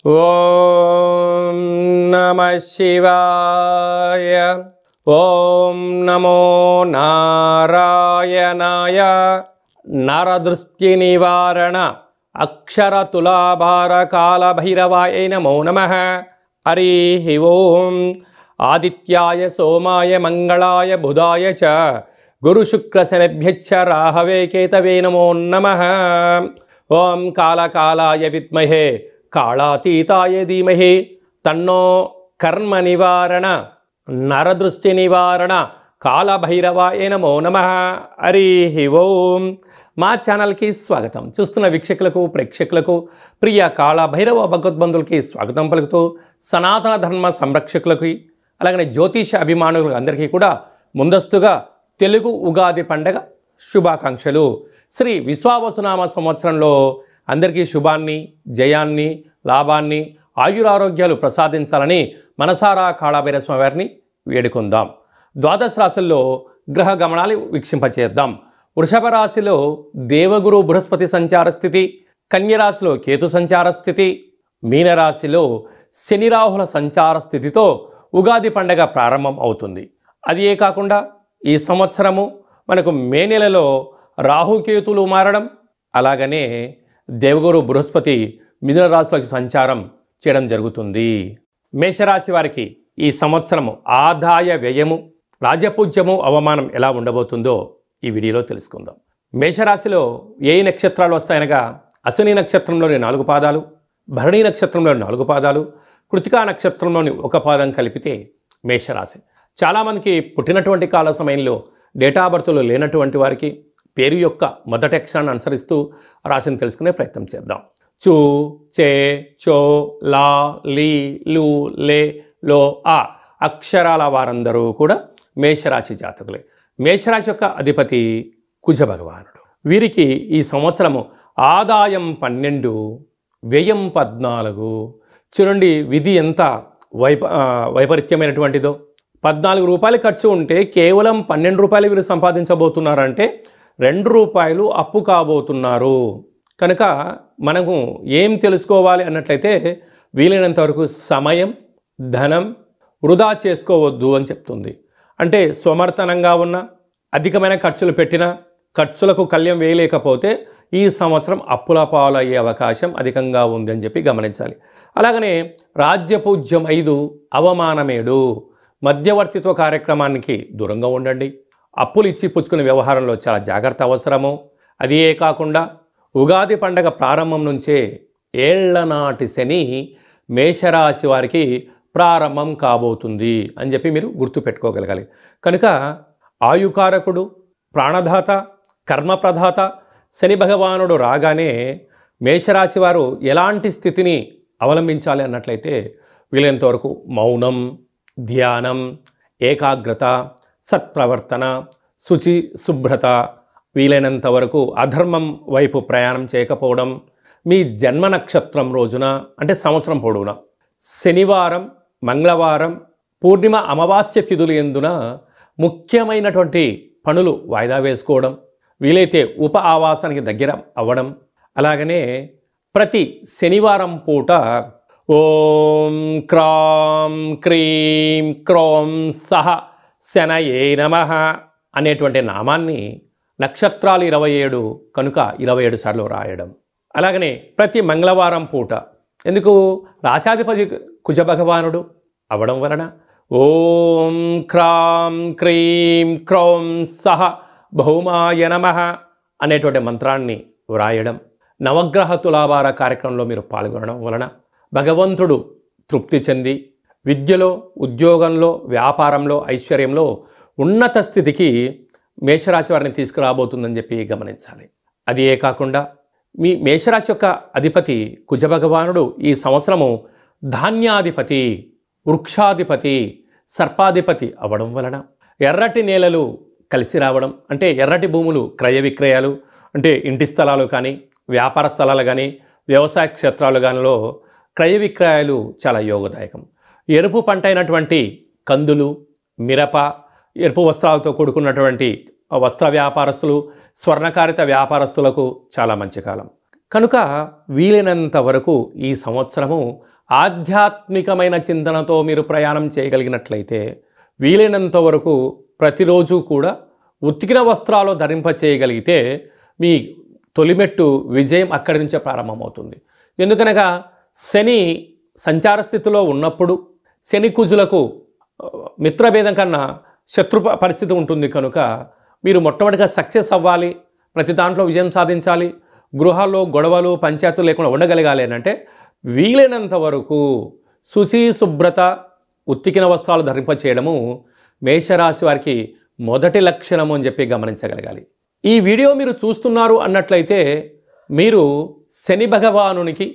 ఓం నమః శివాయ. ఓం నమో నారాయణాయ. నరదృష్టి నివారణ అక్షర తులాభార కాల భైరవాయ నమో నమః. హరి ఓం. ఆదిత్యాయ సోమాయ మంగళాయ బుధాయ చ గురు శుక్ర శనిభ్యశ్చ రాహవే కేతవే నమో నమః. ఓం కాళకాలాయ విద్మహే కాళాతీతాయ ధీమహి తన్నో కర్మ నివారణ నరదృష్టి నివారణ కాళభైరవాయ నమో నమః. హరి ఓం. మా ఛానల్కి స్వాగతం. చూస్తున్న వీక్షకులకు ప్రేక్షకులకు ప్రియ కాళభైరవ భగవద్బంధులకి స్వాగతం పలుకుతూ సనాతన ధర్మ సంరక్షకులకి అలాగనే జ్యోతిష అభిమానులకు అందరికీ కూడా ముందస్తుగా తెలుగు ఉగాది పండగ శుభాకాంక్షలు. శ్రీ విశ్వావసునామ సంవత్సరంలో అందరికీ శుభాన్ని, జయాన్ని, లాభాన్ని, ఆయురారోగ్యాలు ప్రసాదించాలని మనసారా కాళభైరవ స్వామి వారిని వేడుకుందాం. ద్వాదశ రాశుల్లో గ్రహ గమనాలు వీక్షింపచేద్దాం. వృషభ రాశిలో దేవగురు బృహస్పతి సంచార స్థితి, కన్యరాశిలో కేతు సంచార స్థితి, మీనరాశిలో శని రాహుల సంచార స్థితితో ఉగాది పండగ ప్రారంభం అవుతుంది. అదే కాకుండా ఈ సంవత్సరము మనకు మే నెలలో రాహుకేతులు మారడం, అలాగనే దేవగురు బృహస్పతి మిథున రాశిలోకి సంచారం చేయడం జరుగుతుంది. మేషరాశి వారికి ఈ సంవత్సరము ఆదాయ వ్యయము, రాజపూజ్యము, అవమానం ఎలా ఉండబోతుందో ఈ వీడియోలో తెలుసుకుందాం. మేషరాశిలో ఏ నక్షత్రాలు వస్తాయనగా అశ్విని నక్షత్రంలోని 4 పాదాలు, భరణి నక్షత్రంలోని 4 పాదాలు, కృతికా నక్షత్రంలోని 1 పాదం కలిపితే మేషరాశి. చాలామందికి పుట్టినటువంటి కాల సమయంలో డేటా బర్త్లు లేనటువంటి వారికి పేరు యొక్క మొదటి అక్షరాన్ని అనుసరిస్తూ రాశిని తెలుసుకునే ప్రయత్నం చేద్దాం. చు, చే, చో, లా, లీ, లు, లే, లో, ఆ అక్షరాల వారందరూ కూడా మేషరాశి జాతకులే. మేషరాశి యొక్క అధిపతి కుజ భగవానుడు. వీరికి ఈ సంవత్సరము ఆదాయం 12, వ్యయం 14. చూడండి విధి ఎంత వైపరీత్యమైనటువంటిదో. 14 రూపాయలు ఖర్చు ఉంటే కేవలం 12 రూపాయలు వీరు సంపాదించబోతున్నారంటే 2 రూపాయలు అప్పు కాబోతున్నారు. కనుక మనము ఏం తెలుసుకోవాలి అన్నట్లయితే వీలైనంత వరకు సమయం, ధనం వృధా చేసుకోవద్దు అని చెప్తుంది. అంటే స్వమర్థనంగా ఉన్న అధికమైన ఖర్చులు పెట్టినా ఖర్చులకు కళ్యం వేయలేకపోతే ఈ సంవత్సరం అప్పుల పాలయ్యే అవకాశం అధికంగా ఉంది అని చెప్పి గమనించాలి. అలాగనే రాజ్యపూజ్యం 5, అవమానం 7. మధ్యవర్తిత్వ కార్యక్రమానికి దూరంగా ఉండండి. అప్పులు ఇచ్చి పుచ్చుకునే వ్యవహారంలో చాలా జాగ్రత్త అవసరము. అదే కాకుండా ఉగాది పండగ ప్రారంభం నుంచే ఏళ్లనాటి శని మేషరాశి వారికి ప్రారంభం కాబోతుంది అని చెప్పి మీరు గుర్తుపెట్టుకోగలగాలి. కనుక ఆయుకారకుడు, ప్రాణదాత, కర్మప్రదాత శని భగవానుడు రాగానే మేషరాశి వారు ఎలాంటి స్థితిని అవలంబించాలి అన్నట్లయితే వీలైనంత వరకు మౌనం, ధ్యానం, ఏకాగ్రత, సత్ప్రవర్తన, శుచి, శుభ్రత, వీలైనంత వరకు అధర్మం వైపు ప్రయాణం చేయకపోవడం. మీ జన్మ నక్షత్రం రోజున అంటే సంవత్సరం పొడవునా శనివారం, మంగళవారం, పూర్ణిమ, అమావాస్య తిథులు యందున ముఖ్యమైనటువంటి పనులు వాయిదా వేసుకోవడం, వీలైతే ఉప ఆవాసానికి దగ్గర అవ్వడం. అలాగనే ప్రతి శనివారం పూట ఓం క్రాం క్రీం క్రోం సహ శనయే నమః అనేటువంటి నామాన్ని నక్షత్రాలు 27 కనుక 27 సార్లు రాయడం. అలాగనే ప్రతి మంగళవారం పూట, ఎందుకు రాశాధిపతి కుజ భగవానుడు అవడం వలన ఓం క్రాం క్రీం క్రౌం సహ భౌమాయ నమః అనేటువంటి మంత్రాన్ని వ్రాయడం. నవగ్రహ తులాభార కార్యక్రమంలో మీరు పాల్గొనడం వలన భగవంతుడు తృప్తి చెంది విద్యలో, ఉద్యోగంలో, వ్యాపారంలో, ఐశ్వర్యంలో ఉన్నత స్థితికి మేషరాశి వారిని తీసుకురాబోతుందని చెప్పి గమనించాలి. అది కాకుండా మీ మేషరాశి యొక్క అధిపతి కుజ భగవానుడు ఈ సంవత్సరము ధాన్యాధిపతి, వృక్షాధిపతి, సర్పాధిపతి అవ్వడం వలన ఎర్రటి నేలలు కలిసి రావడం, అంటే ఎర్రటి భూములు క్రయ విక్రయాలు, అంటే ఇంటి స్థలాలు కానీ, వ్యాపార స్థలాలు కానీ, వ్యవసాయ క్షేత్రాలు కానిలో క్రయ విక్రయాలు చాలా యోగదాయకం. ఎరుపు పంట అయినటువంటి కందులు, మిరప, ఎరుపు వస్త్రాలతో కూడుకున్నటువంటి వస్త్ర వ్యాపారస్తులు, స్వర్ణకారిత వ్యాపారస్తులకు చాలా మంచి కాలం. కనుక వీలైనంత వరకు ఈ సంవత్సరము ఆధ్యాత్మికమైన చింతనతో మీరు ప్రయాణం చేయగలిగినట్లయితే వీలైనంత వరకు ప్రతిరోజు కూడా ఉతికిన వస్త్రాలు ధరింప చేయగలిగితే మీ తొలిమెట్టు విజయం అక్కడి నుంచే ప్రారంభమవుతుంది. ఎందుకనగా శని సంచార స్థితిలో ఉన్నప్పుడు శని కుజులకు మిత్రభేదం కన్నా శత్రు పరిస్థితి ఉంటుంది. కనుక మీరు మొట్టమొదటిగా సక్సెస్ అవ్వాలి, ప్రతి దాంట్లో విజయం సాధించాలి, గృహాల్లో గొడవలు పంచాయతీలు లేకుండా ఉండగలగాలి అంటే వీలైనంత వరకు శుచి శుభ్రత ఉత్తికిన వస్త్రాలు ధరింప చేయడము మేషరాశి వారికి మొదటి లక్షణము అని చెప్పి గమనించగలగాలి. ఈ వీడియో మీరు చూస్తున్నారు అన్నట్లయితే మీరు శని భగవానునికి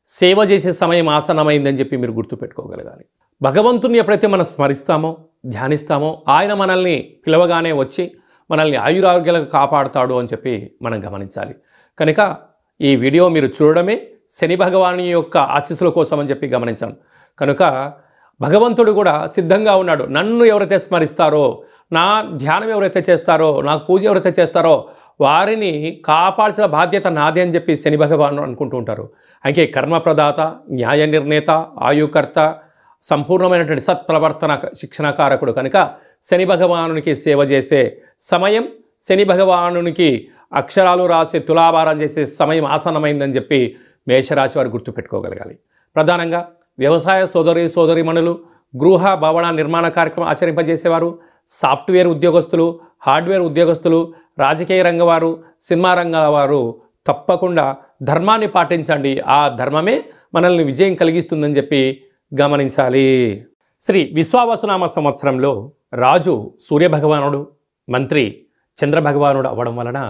సేవ చేసే సమయం ఆసన్నమైందని చెప్పి మీరు గుర్తుపెట్టుకోగలగాలి. భగవంతుని ఎప్పుడైతే మనం స్మరిస్తామో ధ్యానిస్తామో ఆయన మనల్ని పిలవగానే వచ్చి మనల్ని ఆయురారోగ్యాలకు కాపాడుతాడు అని చెప్పి మనం గమనించాలి. కనుక ఈ వీడియో మీరు చూడడమే శని భగవాని యొక్క ఆశీస్సుల కోసం అని చెప్పి గమనించాను. కనుక భగవంతుడు కూడా సిద్ధంగా ఉన్నాడు. నన్ను ఎవరైతే స్మరిస్తారో, నా ధ్యానం ఎవరైతే చేస్తారో, నాకు పూజ ఎవరైతే చేస్తారో వారిని కాపాడాల్సిన బాధ్యత నాదే అని చెప్పి శని భగవాను అనుకుంటూ ఉంటారు. అయితే కర్మప్రదాత, న్యాయ నిర్ణేత, ఆయుకర్త, సంపూర్ణమైనటువంటి సత్ప్రవర్తన శిక్షణకారకుడు. కనుక శని భగవానునికి సేవ చేసే సమయం, శని భగవానునికి అక్షరాలు రాసి తులాభారం చేసే సమయం ఆసన్నమైందని చెప్పి మేషరాశి వారు గుర్తుపెట్టుకోగలగాలి. ప్రధానంగా వ్యవసాయ సోదరీమణులు, గృహ భవన నిర్మాణ కార్యక్రమం ఆచరింపజేసేవారు, సాఫ్ట్వేర్ ఉద్యోగస్తులు, హార్డ్వేర్ ఉద్యోగస్తులు, రాజకీయ రంగవారు, సినిమా రంగం వారు తప్పకుండా ధర్మాన్ని పాటించండి. ఆ ధర్మమే మనల్ని విజయం కలిగిస్తుందని చెప్పి గమనించాలి. శ్రీ విశ్వావసునామ సంవత్సరంలో రాజు సూర్యభగవానుడు, మంత్రి చంద్రభగవానుడు అవ్వడం వలన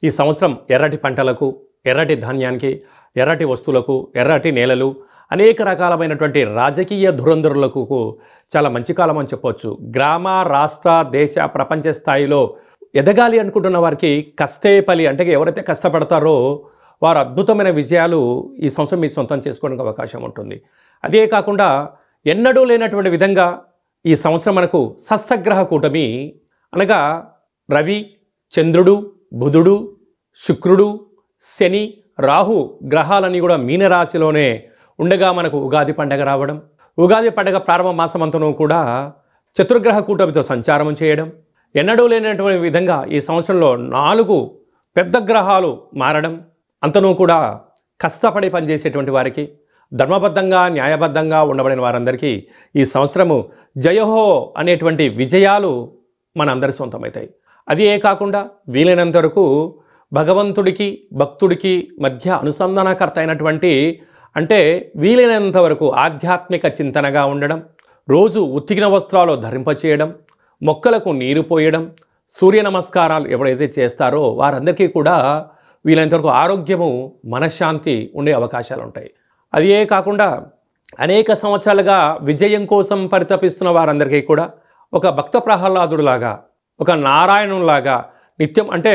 ఈ సంవత్సరం ఎర్రటి పంటలకు, ఎర్రటి ధాన్యానికి, ఎర్రటి వస్తువులకు, ఎర్రటి నేలలు, అనేక రకాలమైనటువంటి రాజకీయ ధురంధరులకు చాలా మంచి కాలం అని చెప్పవచ్చు. గ్రామ, రాష్ట్ర, దేశ, ప్రపంచ స్థాయిలో ఎదగాలి అనుకుంటున్న వారికి కష్టే ఫలి అంటే ఎవరైతే కష్టపడతారో వారు అద్భుతమైన విజయాలు ఈ సంవత్సరం మీ సొంతం చేసుకోవడానికి అవకాశం ఉంటుంది. అదే కాకుండా ఎన్నడూ లేనటువంటి విధంగా ఈ సంవత్సరం మనకు షష్టగ్రహ కూటమి అనగా రవి, చంద్రుడు, బుధుడు, శుక్రుడు, శని, రాహు గ్రహాలన్నీ కూడా మీనరాశిలోనే ఉండగా మనకు ఉగాది పండగ రావడం, ఉగాది పండగ ప్రారంభ మాసమంతను కూడా చతుర్గ్రహ కూటమితో సంచారం చేయడం, ఎన్నడూ లేనటువంటి విధంగా ఈ సంవత్సరంలో 4 పెద్ద గ్రహాలు మారడం, అంతనూ కూడా కష్టపడి పనిచేసేటువంటి వారికి, ధర్మబద్ధంగా న్యాయబద్ధంగా ఉండబడిన వారందరికీ ఈ సంవత్సరము జయహో అనేటువంటి విజయాలు మనందరి సొంతమవుతాయి. అది కాకుండా వీలైనంత వరకు భగవంతుడికి భక్తుడికి మధ్య అనుసంధానకర్త అయినటువంటి అంటే వీలైనంత వరకు ఆధ్యాత్మిక చింతనగా ఉండడం, రోజు ఉతికిన వస్త్రాలు ధరింపచేయడం, మొక్కలకు నీరు పోయడం, సూర్య నమస్కారాలు ఎవరైతే చేస్తారో వారందరికీ కూడా వీలైనంత వరకు ఆరోగ్యము, మనశ్శాంతి ఉండే అవకాశాలు ఉంటాయి. అదే కాకుండా అనేక సంవత్సరాలుగా విజయం కోసం పరితపిస్తున్న వారందరికీ కూడా ఒక భక్త ప్రహ్లాదుడిలాగా, ఒక నారాయణులాగా నిత్యం అంటే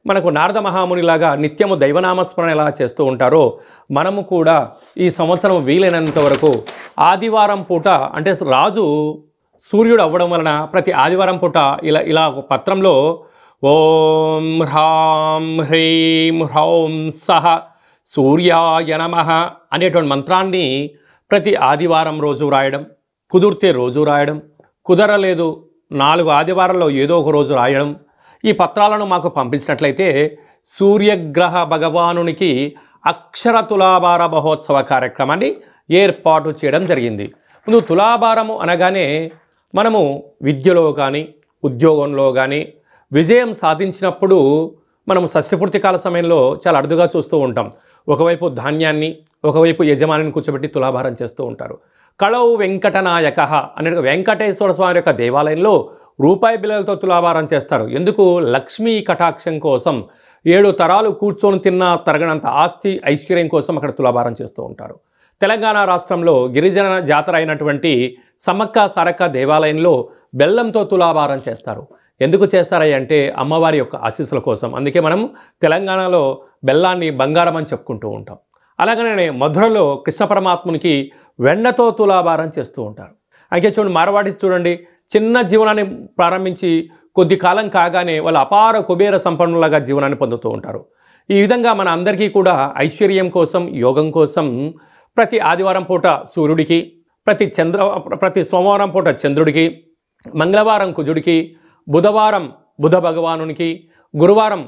మనకు నారద మహామునిలాగా నిత్యము దైవనామస్మరణ ఎలా చేస్తూ ఉంటారో మనము కూడా ఈ సంవత్సరం వీలైనంత వరకు ఆదివారం పూట అంటే రాజు సూర్యుడు అవ్వడం వలన ప్రతి ఆదివారం పూట ఇలా ఒక పత్రంలో ఓం హ్రాం హ్రీం హ్రౌం సహ సూర్యాయ నమః అనేటువంటి మంత్రాన్ని ప్రతి ఆదివారం రోజు రాయడం, కుదిరితే రోజు రాయడం, కుదరలేదు 4 ఆదివారాల్లో ఏదో ఒక రోజు రాయడం, ఈ పత్రాలను మాకు పంపించినట్లయితే సూర్యగ్రహ భగవానునికి అక్షర తులాభార మహోత్సవ కార్యక్రమాన్ని ఏర్పాటు చేయడం జరిగింది. ముందు తులాభారము అనగానే మనము విద్యలో కానీ ఉద్యోగంలో కానీ విజయం సాధించినప్పుడు మనము షష్ఠపూర్తి కాల సమయంలో చాలా అరుదుగా చూస్తూ ఉంటాం. ఒకవైపు ధాన్యాన్ని, ఒకవైపు యజమానిని కూర్చోబెట్టి తులాభారం చేస్తూ ఉంటారు. కళౌ వెంకటనాయక అనే వెంకటేశ్వర స్వామి యొక్క దేవాలయంలో రూపాయి బిళ్ళలతో తులాభారం చేస్తారు. ఎందుకు? లక్ష్మీ కటాక్షం కోసం 7 తరాలు కూర్చొని తిన్న తరగనంత ఆస్తి ఐశ్వర్యం కోసం అక్కడ తులాభారం చేస్తూ ఉంటారు. తెలంగాణ రాష్ట్రంలో గిరిజన జాతర అయినటువంటి సమ్మక్క సారక్క దేవాలయంలో బెల్లంతో తులాభారం చేస్తారు. ఎందుకు చేస్తారంటే అమ్మవారి యొక్క ఆశీస్సుల కోసం. అందుకే మనం తెలంగాణలో బెల్లాన్ని బంగారం అని చెప్పుకుంటూ ఉంటాం. అలాగనే మధురలో కృష్ణ పరమాత్మునికి వెన్నతో తులాభారం చేస్తూ ఉంటారు. అయితే చూడండి, మార్వాడి చూడండి, చిన్న జీవనాన్ని ప్రారంభించి కొద్ది కాలం కాగానే వాళ్ళు అపార కుబేర సంపన్నులుగా జీవనాన్ని పొందుతూ ఉంటారు. ఈ విధంగా మన అందరికీ కూడా ఐశ్వర్యం కోసం, యోగం కోసం ప్రతి ఆదివారం పూట సూర్యుడికి, ప్రతి సోమవారం పూట చంద్రుడికి, మంగళవారం కుజుడికి, బుధవారం బుధ భగవానునికి, గురువారం